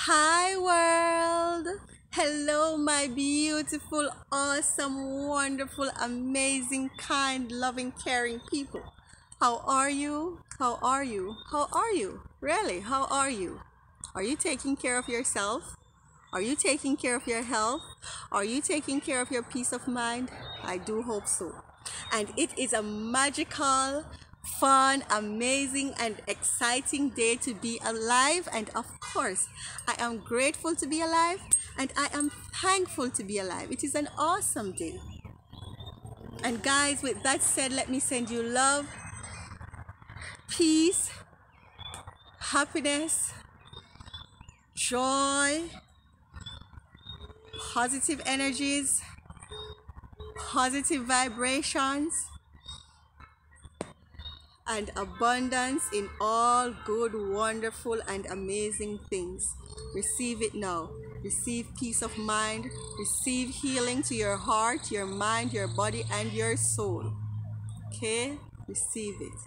Hi world! Hello my beautiful, awesome, wonderful, amazing, kind, loving, caring people. How are you? How are you? How are you? Really, how are you? Are you taking care of yourself? Are you taking care of your health? Are you taking care of your peace of mind? I do hope so. And it is a magical, fun, amazing, and exciting day to be alive. And of course, I am grateful to be alive and I am thankful to be alive. It is an awesome day. And guys, with that said, let me send you love, peace, happiness, joy, positive energies, positive vibrations, and abundance in all good, wonderful, and amazing things. Receive it now. Receive peace of mind. Receive healing to your heart, your mind, your body, and your soul. Okay? Receive it.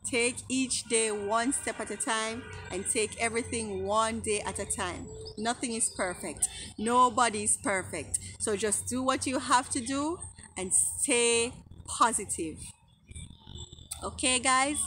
Take each day one step at a time and take everything one day at a time. Nothing is perfect. Nobody is perfect. So just do what you have to do and stay positive. Okay, guys?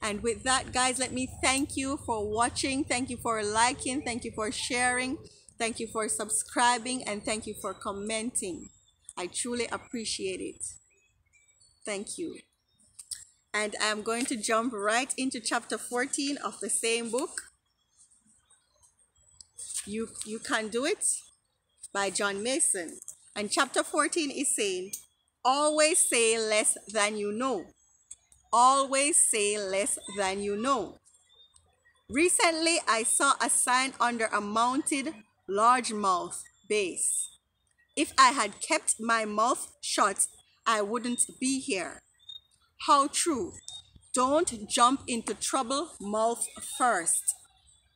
And with that, guys, let me thank you for watching. Thank you for liking. Thank you for sharing. Thank you for subscribing. And thank you for commenting. I truly appreciate it. Thank you. And I'm going to jump right into chapter 14 of the same book. You Can Do It by John Mason. And chapter 14 is saying, always say less than you know. Always say less than you know. Recently, I saw a sign under a mounted largemouth bass. If I had kept my mouth shut, I wouldn't be here. How true. Don't jump into trouble mouth first.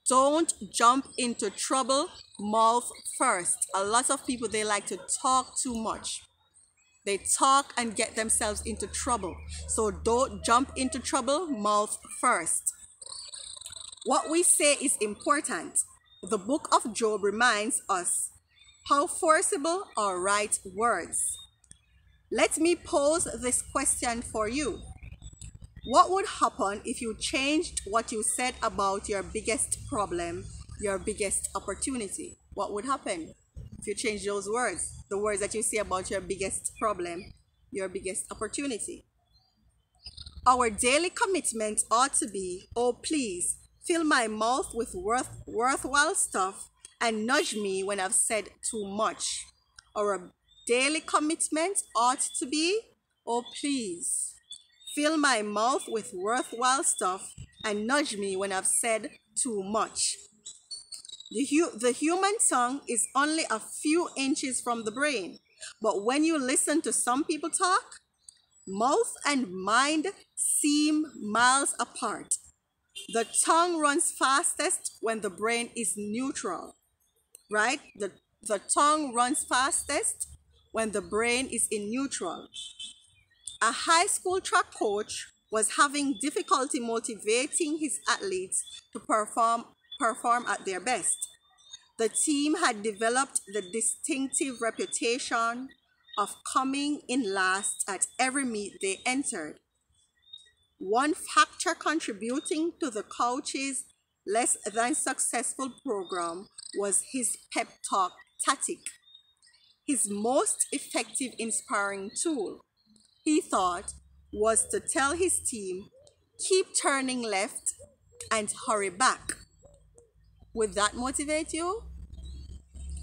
Don't jump into trouble mouth first. A lot of people, they like to talk too much. They talk and get themselves into trouble. So don't jump into trouble mouth first. What we say is important. The book of Job reminds us how forcible are right words. Let me pose this question for you. What would happen if you changed what you said about your biggest problem, your biggest opportunity? What would happen if you change those words? The words that you say about your biggest problem, your biggest opportunity. Our daily commitment ought to be, oh please, fill my mouth with worthwhile stuff and nudge me when I've said too much. Our daily commitment ought to be, oh please, fill my mouth with worthwhile stuff and nudge me when I've said too much. The human tongue is only a few inches from the brain, but when you listen to some people talk, mouth and mind seem miles apart. The tongue runs fastest when the brain is neutral, right? The tongue runs fastest when the brain is in neutral. A high school track coach was having difficulty motivating his athletes to perform at their best. The team had developed the distinctive reputation of coming in last at every meet they entered. One factor contributing to the coach's less than successful program was his pep talk tactic, his most effective inspiring tool. He thought was to tell his team, keep turning left and hurry back. Would that motivate you?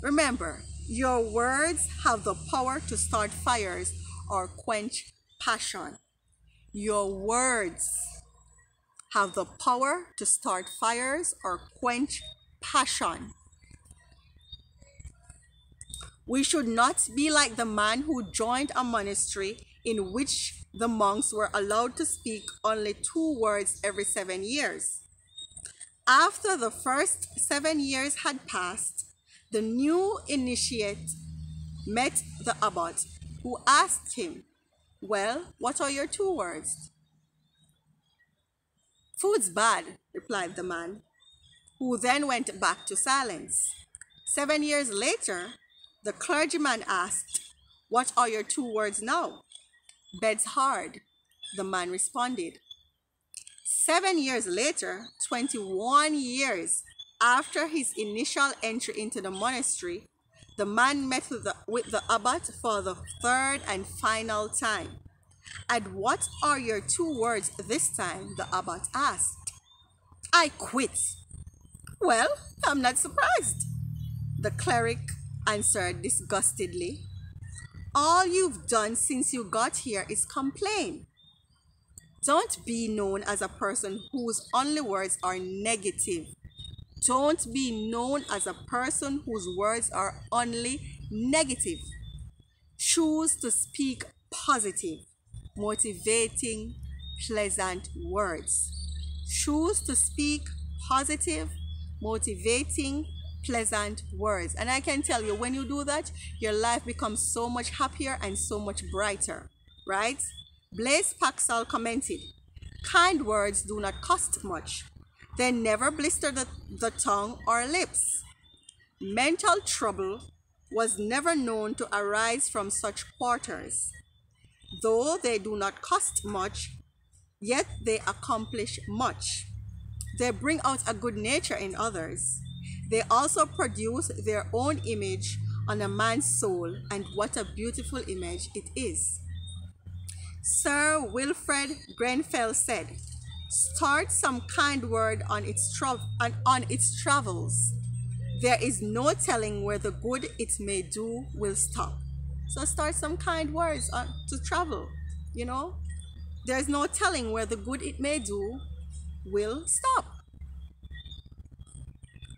Remember, your words have the power to start fires or quench passion. Your words have the power to start fires or quench passion. We should not be like the man who joined a monastery in which the monks were allowed to speak only 2 words every 7 years. After the first 7 years had passed, the new initiate met the abbot, who asked him, well, what are your 2 words? Food's bad, replied the man, who then went back to silence. 7 years later, the clergyman asked, "What are your 2 words now?" "Bed's hard," the man responded. 7 years later, 21 years after his initial entry into the monastery, the man met with the abbot for the third and final time. "And what are your 2 words this time?" the abbot asked. "I quit." "Well, I'm not surprised," the cleric answered disgustedly. "All you've done since you got here is complain. Don't be known as a person whose only words are negative. Don't be known as a person whose words are only negative. Choose to speak positive, motivating, pleasant words. Choose to speak positive, motivating, pleasant words. And I can tell you, when you do that, your life becomes so much happier and so much brighter, right? Blaise Pascal commented, "Kind words do not cost much. They never blister the tongue or lips. Mental trouble was never known to arise from such quarters. Though they do not cost much, yet they accomplish much. They bring out a good nature in others. They also produce their own image on a man's soul, and what a beautiful image it is." Sir Wilfred Grenfell said, "Start some kind word on its travels. There is no telling where the good it may do will stop." So start some kind words to travel, you know. There's no telling where the good it may do will stop.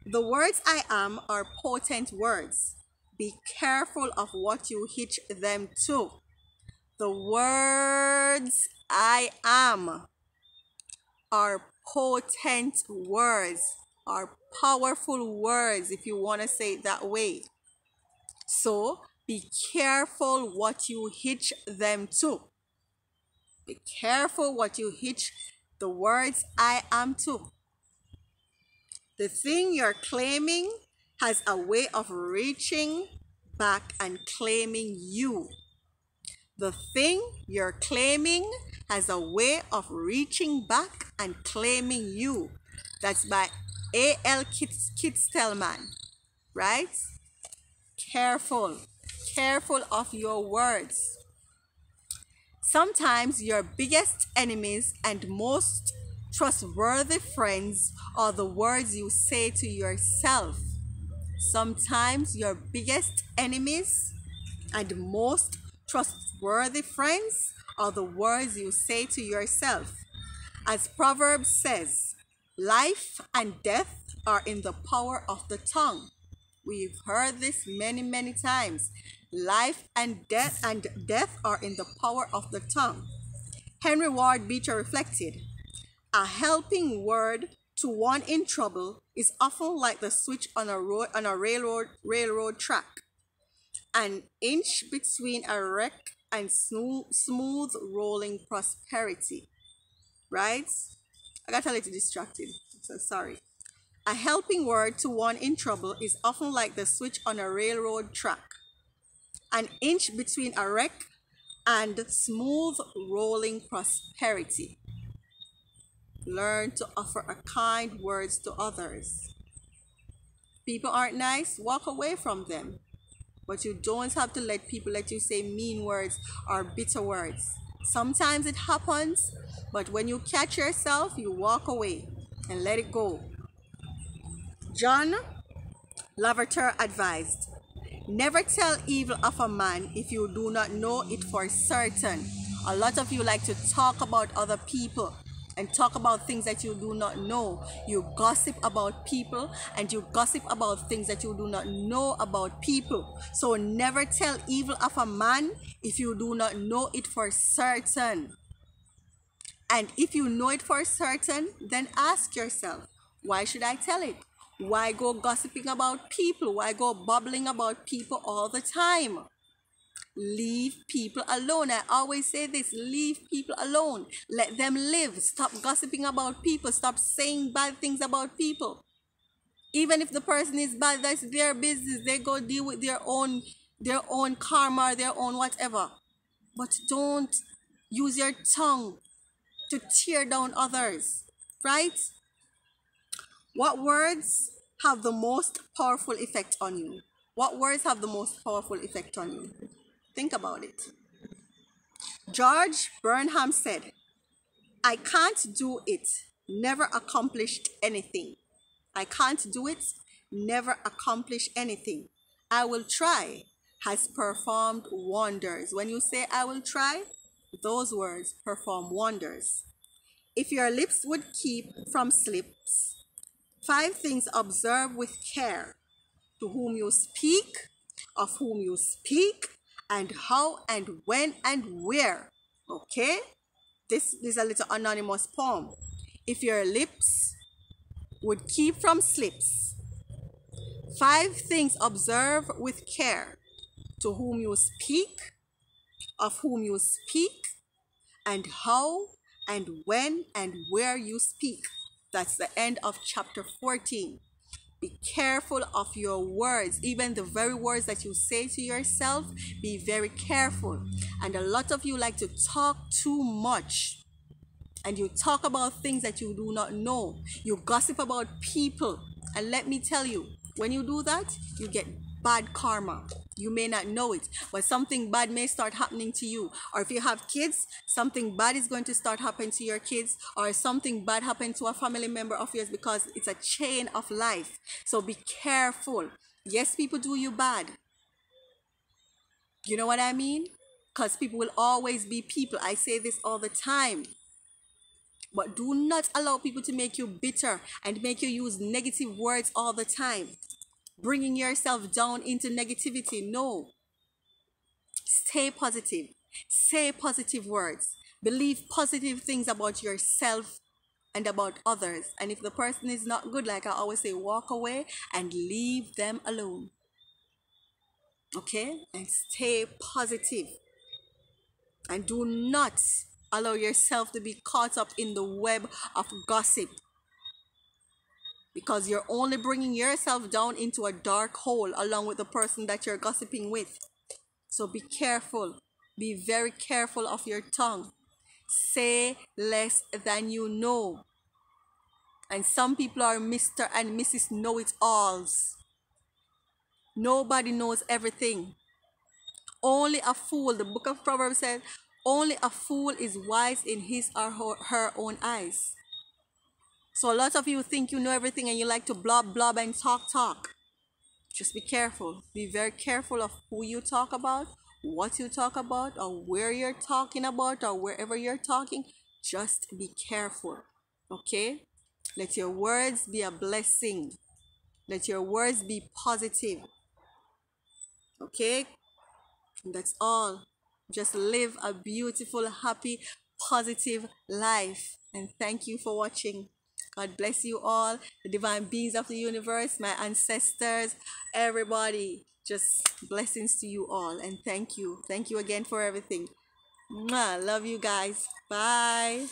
The words "I am" are potent words. Be careful of what you hitch them to. The words "I am" are potent words, are powerful words, if you want to say it that way. So be careful what you hitch them to. Be careful what you hitch the words "I am" to. The thing you're claiming has a way of reaching back and claiming you. The thing you're claiming has a way of reaching back and claiming you. That's by A.L. Kitztelman, right? Careful of your words. Sometimes your biggest enemies and most trustworthy friends are the words you say to yourself. Sometimes your biggest enemies and most trustworthy friends are the words you say to yourself. As Proverbs says, life and death are in the power of the tongue. We've heard this many, many times. Life and death are in the power of the tongue. Henry Ward Beecher reflected, "A helping word to one in trouble is often like the switch on a railroad track. An inch between a wreck and smooth rolling prosperity." Right? I got a little distracted, so sorry. A helping word to one in trouble is often like the switch on a railroad track. An inch between a wreck and smooth rolling prosperity. Learn to offer a kind words to others. People aren't nice, walk away from them. But you don't have to let people let you say mean words or bitter words. Sometimes it happens, but when you catch yourself, you walk away and let it go. John Lavater advised, "Never tell evil of a man if you do not know it for certain." A lot of you like to talk about other people and talk about things that you do not know. You gossip about people and you gossip about things that you do not know about people. So never tell evil of a man if you do not know it for certain. And if you know it for certain, then ask yourself, why should I tell it? Why go gossiping about people? Why go bubbling about people all the time? Leave people alone. I always say this, leave people alone. Let them live. Stop gossiping about people. Stop saying bad things about people. Even if the person is bad, that's their business. They go deal with their own karma, their own whatever. But don't use your tongue to tear down others, right? What words have the most powerful effect on you? What words have the most powerful effect on you? Think about it. George Burnham said, I can't do it, never accomplished anything. I can't do it, never accomplish anything. I will try has performed wonders. When you say I will try, those words perform wonders. If your lips would keep from slips, 5 things observe with care: to whom you speak, of whom you speak, and how and when and where. Okay? This is a little anonymous poem. If your lips would keep from slips, 5 things observe with care: to whom you speak, of whom you speak, and how and when and where you speak. That's the end of chapter 14. Be careful of your words, even the very words that you say to yourself. Be very careful. And a lot of you like to talk too much. And you talk about things that you do not know. You gossip about people. And let me tell you, when you do that, you get bad karma. You may not know it, but something bad may start happening to you. Or if you have kids, something bad is going to start happening to your kids, or something bad happened to a family member of yours, because it's a chain of life. So be careful. Yes, people do you bad. You know what I mean? Because people will always be people. I say this all the time. But do not allow people to make you bitter and make you use negative words all the time, bringing yourself down into negativity. No. Stay positive. Say positive words. Believe positive things about yourself and about others. And if the person is not good, like I always say, walk away and leave them alone. Okay? And stay positive. And do not allow yourself to be caught up in the web of gossip, because you're only bringing yourself down into a dark hole along with the person that you're gossiping with. So be careful. Be very careful of your tongue. Say less than you know. And some people are Mr. and Mrs. Know-it-alls. Nobody knows everything. Only a fool, the book of Proverbs says, only a fool is wise in his or her own eyes. So a lot of you think you know everything and you like to blob and talk. Just be careful. Be very careful of who you talk about, what you talk about, or where you're talking about, or wherever you're talking. Just be careful. Okay? Let your words be a blessing. Let your words be positive. Okay? And that's all. Just live a beautiful, happy, positive life. And thank you for watching. God bless you all, the divine beings of the universe, my ancestors, everybody. Just blessings to you all. And thank you. Thank you again for everything. Mwah. Love you guys. Bye.